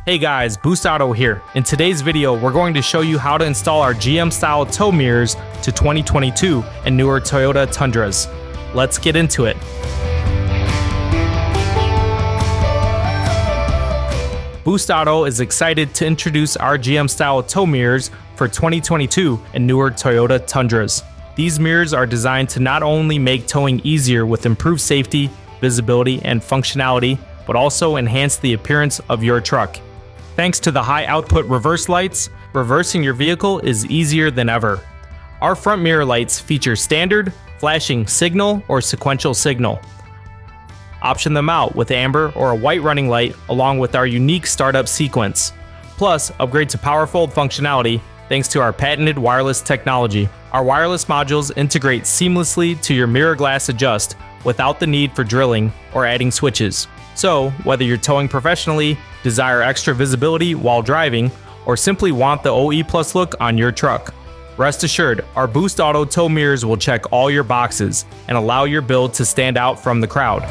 Hey guys, Boost Auto here. In today's video, we're going to show you how to install our GM-style tow mirrors to 2022 and newer Toyota Tundras. Let's get into it. Boost Auto is excited to introduce our GM-style tow mirrors for 2022 and newer Toyota Tundras. These mirrors are designed to not only make towing easier with improved safety, visibility, and functionality, but also enhance the appearance of your truck. Thanks to the high output reverse lights, reversing your vehicle is easier than ever. Our front mirror lights feature standard, flashing signal, or sequential signal. Option them out with amber or a white running light along with our unique startup sequence. Plus, upgrade to power fold functionality thanks to our patented wireless technology. Our wireless modules integrate seamlessly to your mirror glass adjust without the need for drilling or adding switches. So, whether you're towing professionally, desire extra visibility while driving, or simply want the OE Plus look on your truck, rest assured, our Boost Auto tow mirrors will check all your boxes and allow your build to stand out from the crowd.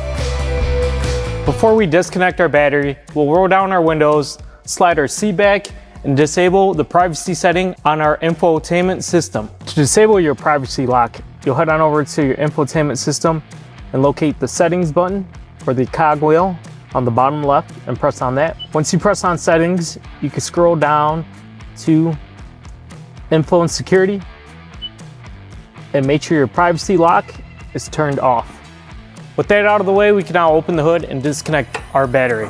Before we disconnect our battery, we'll roll down our windows, slide our seat back, and disable the privacy setting on our infotainment system. To disable your privacy lock, you'll head on over to your infotainment system and locate the settings button or the cog wheel on the bottom left and press on that. Once you press on settings, you can scroll down to info and security and make sure your privacy lock is turned off. With that out of the way, we can now open the hood and disconnect our battery.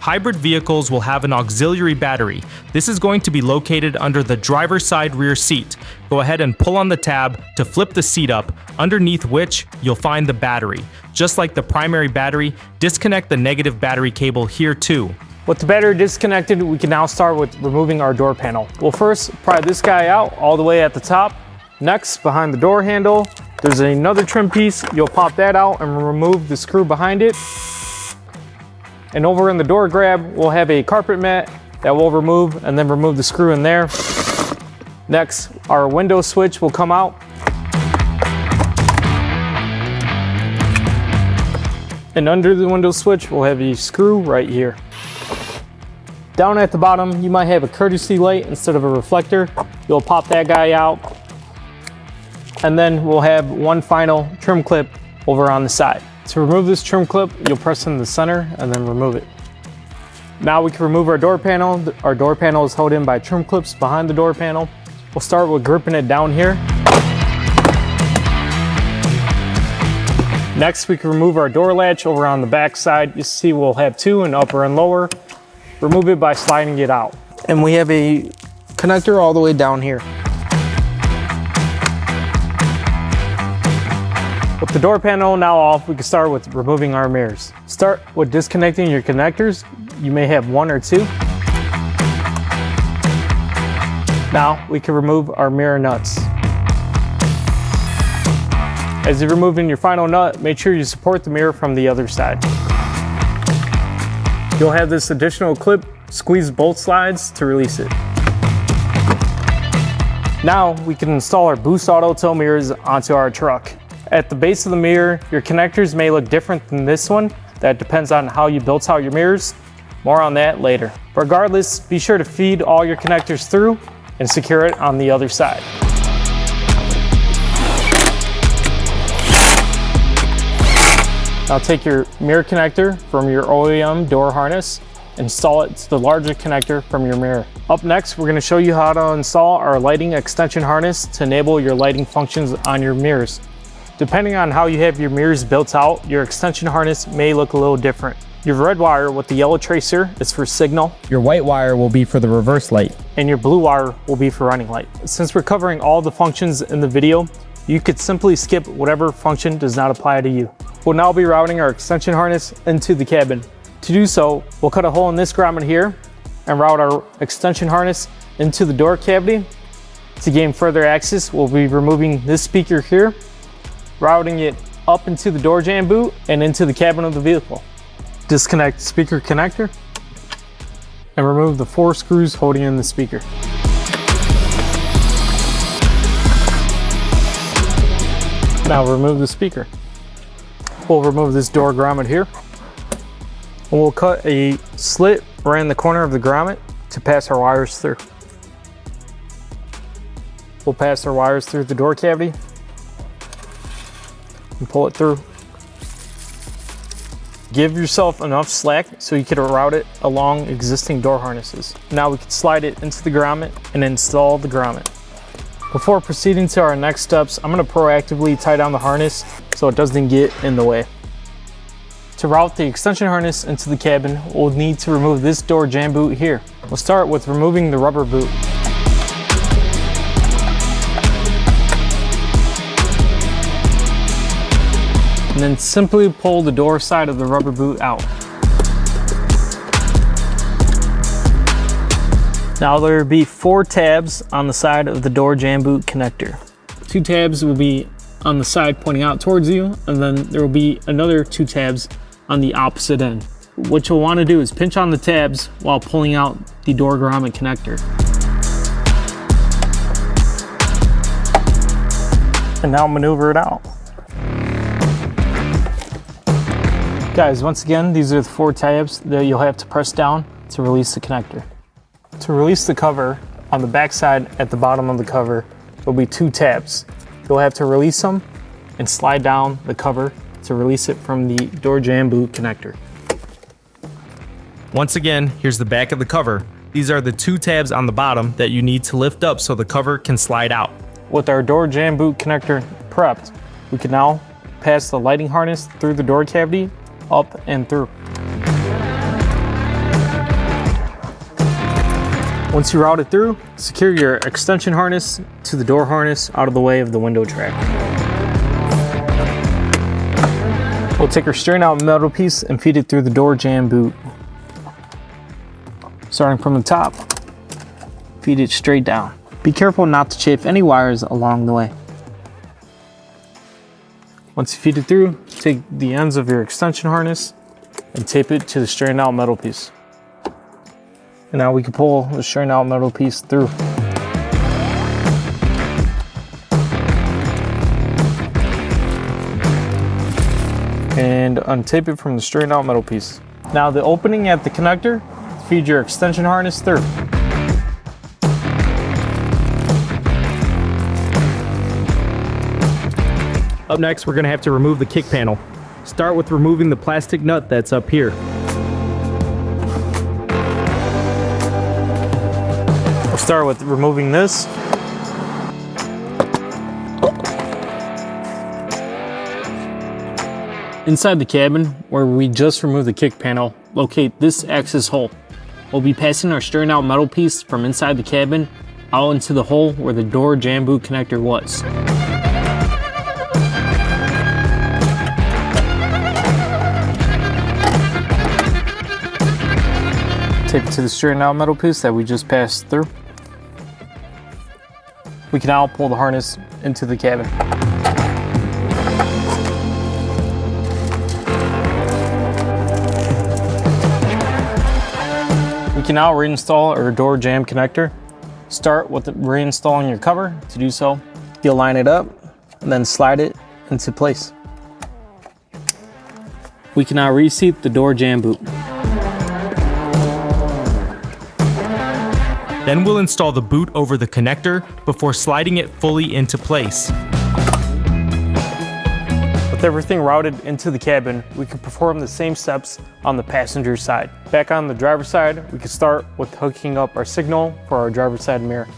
Hybrid vehicles will have an auxiliary battery. This is going to be located under the driver's side rear seat. Go ahead and pull on the tab to flip the seat up, underneath which you'll find the battery. Just like the primary battery, disconnect the negative battery cable here too. With the battery disconnected, we can now start with removing our door panel. We'll first pry this guy out all the way at the top. Next, behind the door handle, there's another trim piece. You'll pop that out and remove the screw behind it. And over in the door grab, we'll have a carpet mat that we'll remove and then remove the screw in there. Next, our window switch will come out. And under the window switch, we'll have a screw right here. Down at the bottom, you might have a courtesy light instead of a reflector. You'll pop that guy out. And then we'll have one final trim clip over on the side. To remove this trim clip, you'll press in the center and then remove it. Now we can remove our door panel. Our door panel is held in by trim clips behind the door panel. We'll start with gripping it down here. Next, we can remove our door latch over on the back side. You see we'll have two, an upper and lower. Remove it by sliding it out. And we have a connector all the way down here. With the door panel now off, we can start with removing our mirrors. Start with disconnecting your connectors. You may have one or two. Now we can remove our mirror nuts. As you're removing your final nut, make sure you support the mirror from the other side. You'll have this additional clip. Squeeze both sides to release it. Now we can install our Boost Auto tow mirrors onto our truck. At the base of the mirror, your connectors may look different than this one. That depends on how you built out your mirrors. More on that later. Regardless, be sure to feed all your connectors through and secure it on the other side. Now take your mirror connector from your OEM door harness, install it to the larger connector from your mirror. Up next, we're going to show you how to install our lighting extension harness to enable your lighting functions on your mirrors. Depending on how you have your mirrors built out, your extension harness may look a little different. Your red wire with the yellow tracer is for signal. Your white wire will be for the reverse light. And your blue wire will be for running light. Since we're covering all the functions in the video, you could simply skip whatever function does not apply to you. We'll now be routing our extension harness into the cabin. To do so, we'll cut a hole in this grommet here and route our extension harness into the door cavity. To gain further access, we'll be removing this speaker here, routing it up into the door jamb boot and into the cabin of the vehicle. Disconnect the speaker connector and remove the 4 screws holding in the speaker. Now remove the speaker. We'll remove this door grommet here. And we'll cut a slit right in the corner of the grommet to pass our wires through. We'll pass our wires through the door cavity and pull it through. Give yourself enough slack so you can route it along existing door harnesses. Now we can slide it into the grommet and install the grommet. Before proceeding to our next steps, I'm going to proactively tie down the harness so it doesn't get in the way. To route the extension harness into the cabin, we'll need to remove this door jam boot here. We'll start with removing the rubber boot. And then simply pull the door side of the rubber boot out. Now there will be 4 tabs on the side of the door jam boot connector. 2 tabs will be on the side pointing out towards you, and then there will be another 2 tabs on the opposite end. What you'll want to do is pinch on the tabs while pulling out the door grommet connector. And now maneuver it out. Guys, once again, these are the 4 tabs that you'll have to press down to release the connector. To release the cover, on the back side at the bottom of the cover, there'll be 2 tabs. You'll have to release them and slide down the cover to release it from the door jam boot connector. Once again, here's the back of the cover. These are the 2 tabs on the bottom that you need to lift up so the cover can slide out. With our door jam boot connector prepped, we can now pass the lighting harness through the door cavity, up and through. Once you route it through, secure your extension harness to the door harness out of the way of the window track. We'll take our strain out metal piece and feed it through the door jam boot. Starting from the top, feed it straight down. Be careful not to chafe any wires along the way. Once you feed it through, take the ends of your extension harness and tape it to the strained out metal piece. And now we can pull the strained out metal piece through. And untape it from the strained out metal piece. Now the opening at the connector, feed your extension harness through. Up next, we're going to have to remove the kick panel. Start with removing the plastic nut that's up here. We'll start with removing this. Inside the cabin, where we just removed the kick panel, locate this access hole. We'll be passing our strained out metal piece from inside the cabin out into the hole where the door jam boot connector was. Tape it to the strained out metal piece that we just passed through. We can now pull the harness into the cabin. We can now reinstall our door jam connector. Start with reinstalling your cover. To do so, you'll line it up and then slide it into place. We can now reseat the door jam boot. Then we'll install the boot over the connector before sliding it fully into place. With everything routed into the cabin, we can perform the same steps on the passenger side. Back on the driver's side, we can start with hooking up our signal for our driver's side mirror.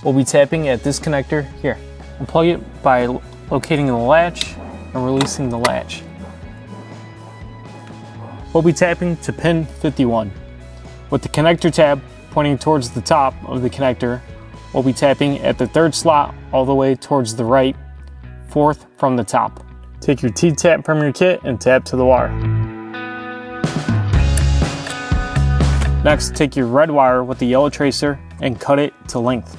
We'll be tapping at this connector here. Unplug it by locating the latch and releasing the latch. We'll be tapping to pin 51. With the connector tab pointing towards the top of the connector, we'll be tapping at the 3rd slot all the way towards the right, 4th from the top. Take your T-tap from your kit and tap to the wire. Next, take your red wire with the yellow tracer and cut it to length.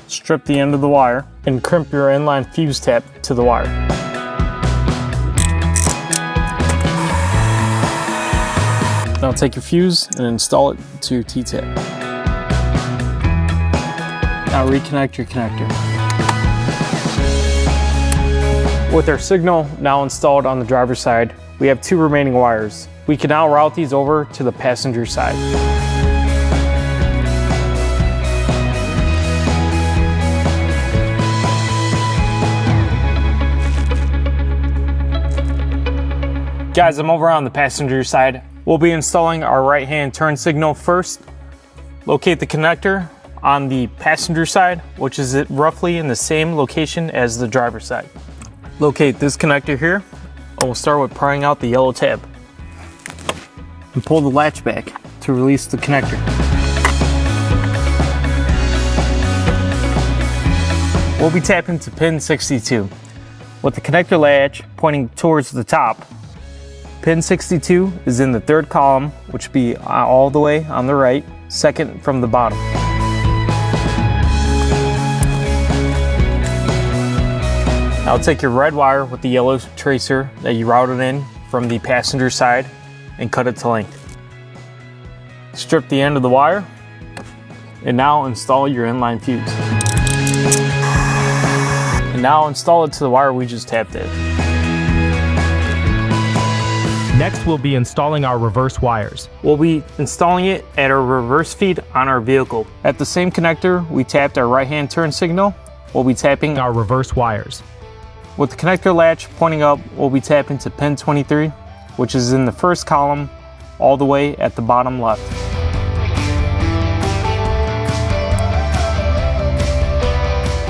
Strip the end of the wire and crimp your inline fuse tab to the wire. Now take your fuse and install it to your T-tap. Now reconnect your connector. With our signal now installed on the driver's side, we have 2 remaining wires. We can now route these over to the passenger side. Guys, I'm over on the passenger side. We'll be installing our right-hand turn signal first. Locate the connector on the passenger side, which is roughly in the same location as the driver's side. Locate this connector here, and we'll start with prying out the yellow tab. And pull the latch back to release the connector. We'll be tapping to pin 62. With the connector latch pointing towards the top, pin 62 is in the 3rd column, which will be all the way on the right, 2nd from the bottom. Now take your red wire with the yellow tracer that you routed in from the passenger side and cut it to length. Strip the end of the wire and now install your inline fuse. And now install it to the wire we just tapped in. Next, we'll be installing our reverse wires. We'll be installing it at our reverse feed on our vehicle. At the same connector we tapped our right-hand turn signal, we'll be tapping Our reverse wires. with the connector latch pointing up, we'll be tapping to pin 23, which is in the 1st column, all the way at the bottom left.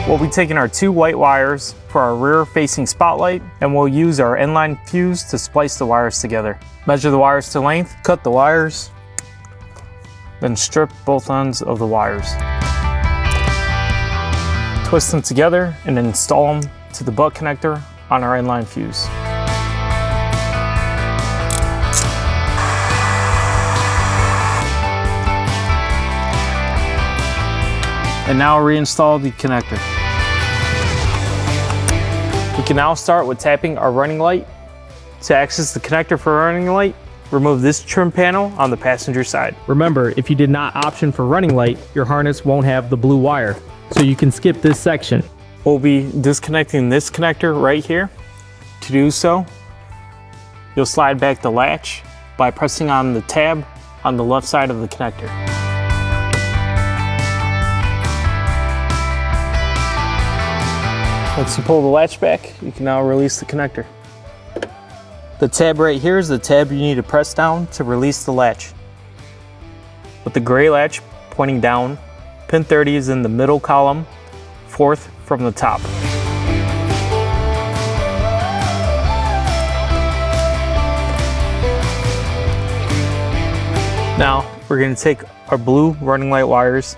We'll be taking our 2 white wires for our rear-facing spotlight, and we'll use our inline fuse to splice the wires together. Measure the wires to length, cut the wires, then strip both ends of the wires. Twist them together and install them to the butt connector on our inline fuse. And now reinstall the connector. We can now start with tapping our running light. To access the connector for running light, remove this trim panel on the passenger side. Remember, if you did not option for running light, your harness won't have the blue wire, so you can skip this section. We'll be disconnecting this connector right here. To do so, you'll slide back the latch by pressing on the tab on the left side of the connector. Once you pull the latch back, you can now release the connector. The tab right here is the tab you need to press down to release the latch. With the gray latch pointing down, pin 30 is in the middle column, 4th from the top. Now we're going to take our blue running light wires,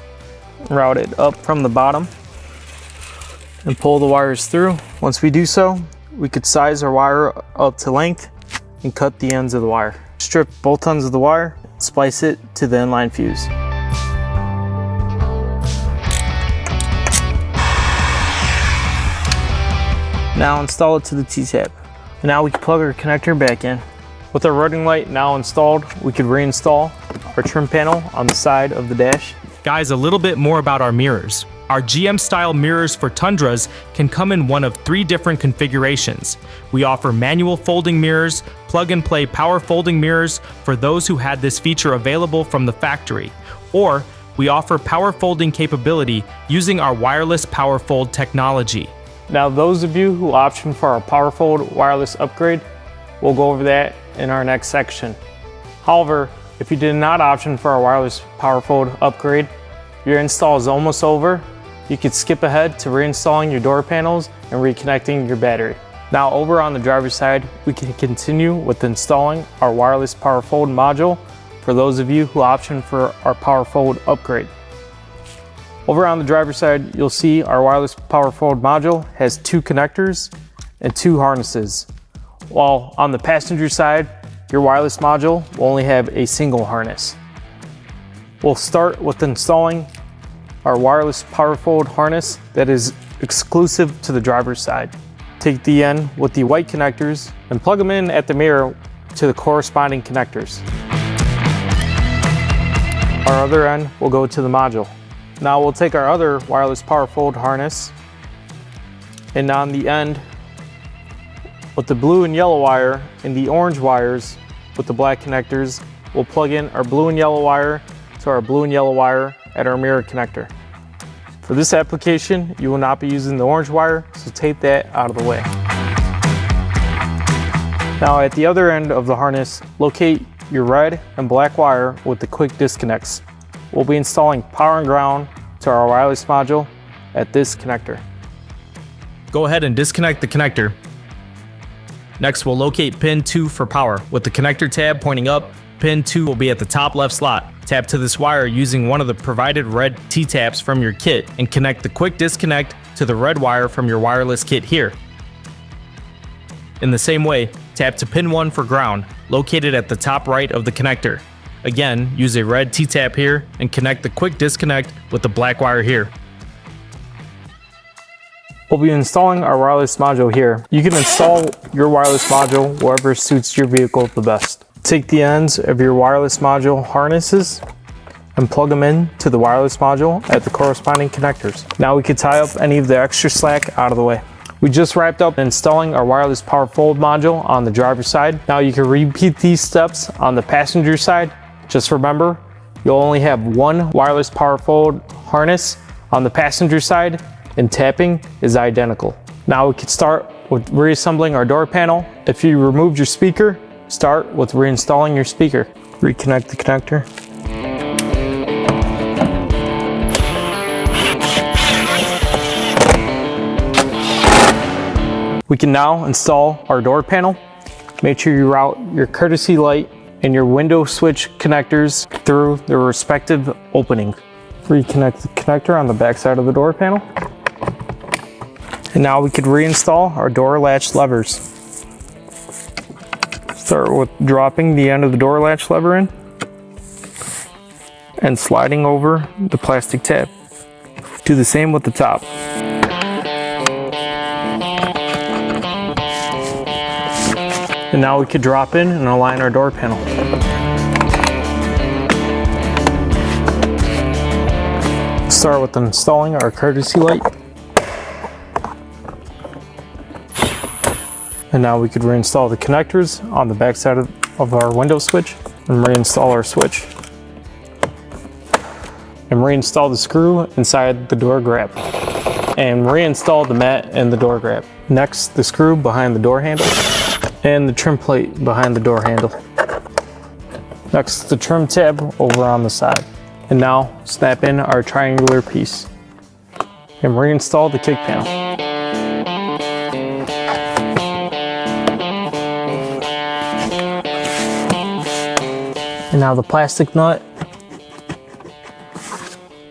route it up from the bottom, and pull the wires through. Once we do so, we could size our wire up to length and cut the ends of the wire. Strip both ends of the wire, splice it to the inline fuse. Now install it to the T-tab. And now we can plug our connector back in. With our running light now installed, we could reinstall our trim panel on the side of the dash. Guys, a little bit more about our mirrors. Our GM style mirrors for Tundras can come in one of 3 different configurations. We offer manual folding mirrors, plug and play power folding mirrors for those who had this feature available from the factory, or we offer power folding capability using our wireless power fold technology. Now those of you who option for our PowerFold wireless upgrade, we'll go over that in our next section. However, if you did not option for our wireless PowerFold upgrade, your install is almost over. You could skip ahead to reinstalling your door panels and reconnecting your battery. Now over on the driver's side, we can continue with installing our wireless PowerFold module for those of you who option for our PowerFold upgrade. Over on the driver's side, you'll see our wireless PowerFold module has 2 connectors and 2 harnesses. While on the passenger side, your wireless module will only have a single harness. We'll start with installing our wireless PowerFold harness that is exclusive to the driver's side. Take the end with the white connectors and plug them in at the mirror to the corresponding connectors. Our other end will go to the module. Now we'll take our other wireless PowerFold harness, and on the end with the blue and yellow wire and the orange wires with the black connectors, we'll plug in our blue and yellow wire to our blue and yellow wire at our mirror connector. For this application, you will not be using the orange wire, so take that out of the way. Now at the other end of the harness, locate your red and black wire with the quick disconnects. We'll be installing power and ground to our wireless module at this connector. Go ahead and disconnect the connector. Next, we'll locate pin 2 for power. With the connector tab pointing up, pin 2 will be at the top left slot. Tap to this wire using one of the provided red T-taps from your kit and connect the quick disconnect to the red wire from your wireless kit here. In the same way, tap to pin 1 for ground, located at the top right of the connector. Again, use a red T-tap here and connect the quick disconnect with the black wire here. We'll be installing our wireless module here. You can install your wireless module wherever suits your vehicle the best. Take the ends of your wireless module harnesses and plug them in to the wireless module at the corresponding connectors. Now we can tie up any of the extra slack out of the way. We just wrapped up installing our wireless power fold module on the driver's side. Now you can repeat these steps on the passenger side. Just remember, you'll only have one wireless power fold harness on the passenger side, and tapping is identical. Now we can start with reassembling our door panel. If you removed your speaker, start with reinstalling your speaker. Reconnect the connector. We can now install our door panel. Make sure you route your courtesy light and your window switch connectors through their respective opening. Reconnect the connector on the back side of the door panel. And now we could reinstall our door latch levers. Start with dropping the end of the door latch lever in and sliding over the plastic tab. Do the same with the top. And now we could drop in and align our door panel. Start with installing our courtesy light. And now we could reinstall the connectors on the back side of our window switch and reinstall our switch. And reinstall the screw inside the door grab. And reinstall the mat and the door grab. Next, the screw behind the door handle and the trim plate behind the door handle. Next, the trim tab over on the side. And now, snap in our triangular piece and reinstall the kick panel. And now the plastic nut.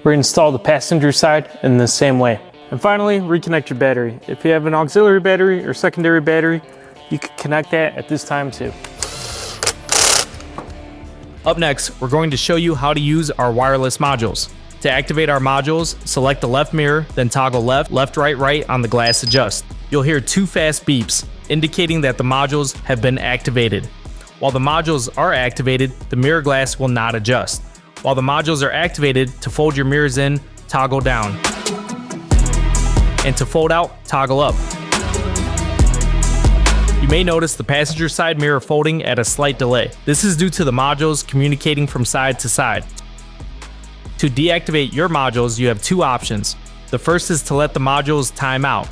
Reinstall the passenger side in the same way. And finally, reconnect your battery. If you have an auxiliary battery or secondary battery, you can connect that at this time too. Up next, we're going to show you how to use our wireless modules. To activate our modules, select the left mirror, then toggle left, left, right, right on the glass adjust. You'll hear 2 fast beeps, indicating that the modules have been activated. While the modules are activated, the mirror glass will not adjust. While the modules are activated, to fold your mirrors in, toggle down. And to fold out, toggle up. You may notice the passenger side mirror folding at a slight delay. This is due to the modules communicating from side to side. To deactivate your modules, you have 2 options. The first is to let the modules time out.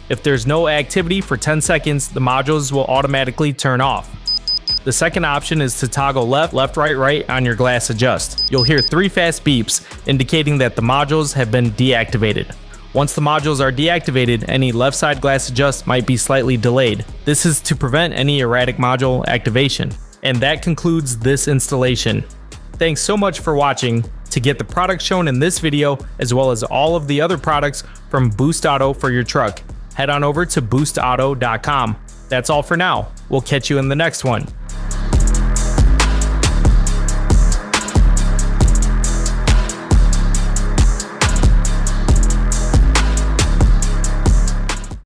If there's no activity for 10 seconds, the modules will automatically turn off. The second option is to toggle left, left, right, right on your glass adjust. You'll hear 3 fast beeps indicating that the modules have been deactivated. Once the modules are deactivated, any left side glass adjust might be slightly delayed. This is to prevent any erratic module activation. And that concludes this installation. Thanks so much for watching. To get the products shown in this video, as well as all of the other products from Boost Auto for your truck, head on over to boostauto.com. That's all for now. We'll catch you in the next one.